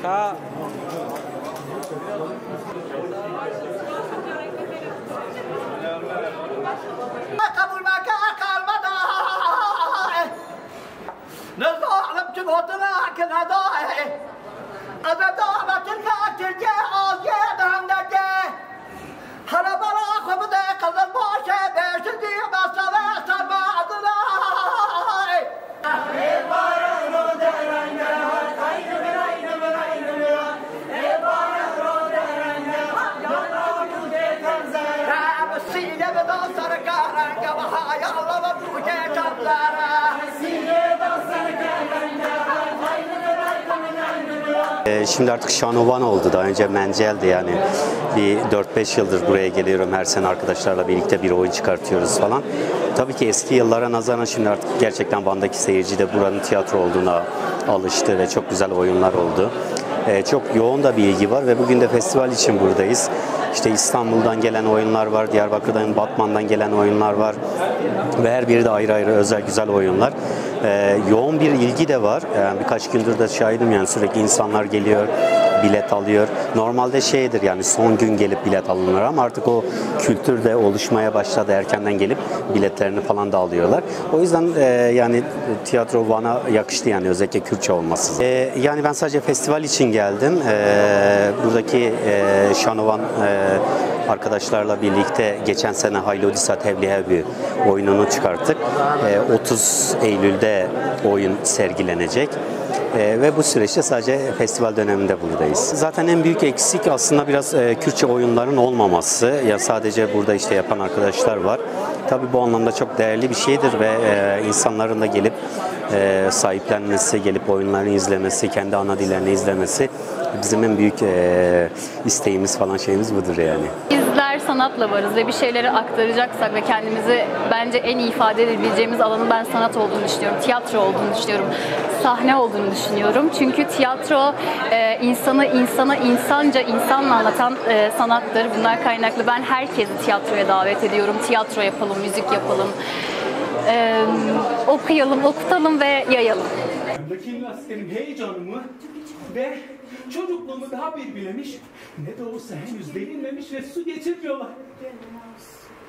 Ha. قبل ما كان المدى نزوع لم وطلع كل هداي أنا دعمة تلقى عزيز عندك هلا براخ وبدأ قلب باشا بيش دي بصلاة سبع ضلاي Şimdi artık Şanovan oldu. Daha önce Mencel'di yani. Bir 4-5 yıldır buraya geliyorum. Her sene arkadaşlarla birlikte bir oyun çıkartıyoruz falan. Tabii ki eski yıllara nazaran şimdi artık gerçekten Van'daki seyirci de buranın tiyatro olduğuna alıştı ve çok güzel oyunlar oldu. Çok yoğun da bir ilgi var ve bugün de festival için buradayız. İşte İstanbul'dan gelen oyunlar var, Diyarbakır'dan, Batman'dan gelen oyunlar var ve her biri de ayrı ayrı özel güzel oyunlar. Yoğun bir ilgi de var. Yani birkaç gündür de şahidim yani sürekli insanlar geliyor, bilet alıyor. Normalde şeydir yani son gün gelip bilet alınır ama artık o kültür de oluşmaya başladı. Erkenden gelip biletlerini falan da alıyorlar. O yüzden yani tiyatro Van'a yakıştı yani özellikle Kürtçe olması. Yani ben sadece festival için geldim. Buradaki Şanovan arkadaşlarla birlikte geçen sene Haylodisa Tevlihevi oyununu çıkarttık. 30 Eylül'de oyun sergilenecek. Ve bu süreçte sadece festival döneminde buradayız. Zaten en büyük eksik aslında biraz Kürtçe oyunların olmaması. Ya sadece burada işte yapan arkadaşlar var. Tabii bu anlamda çok değerli bir şeydir ve insanların da gelip sahiplenmesi, gelip oyunlarını izlemesi, kendi ana dillerini izlemesi bizim en büyük isteğimiz falan şeyimiz budur yani. Bizler sanatla varız ve bir şeyleri aktaracaksak ve kendimizi bence en iyi ifade edebileceğimiz alanın ben sanat olduğunu düşünüyorum, tiyatro olduğunu düşünüyorum, sahne olduğunu düşünüyorum. Çünkü tiyatro insanı insana insanca insanla anlatan sanattır. Bundan kaynaklı ben herkesi tiyatroya davet ediyorum. Tiyatro yapalım, müzik yapalım, okuyalım, okutalım ve yayalım. Bakayım askerim heyecanımı ve çocukluğumu daha bir bilemiş, ne de olsa henüz delinmemiş ve su geçirmiyorlar.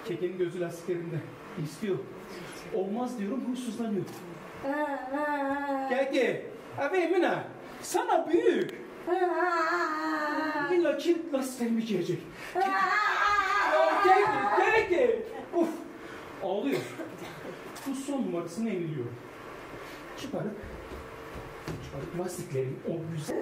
Kekenin gözü lastiklerinde istiyor. Olmaz diyorum, huysuzlanıyor. Keke, abi Emine, sana büyük. İlla kilit lastiklerimi giyecek. Keke, uf, ağlıyor. Bu son numarasını emiliyor. Çıkarıp lastiklerin o güzel.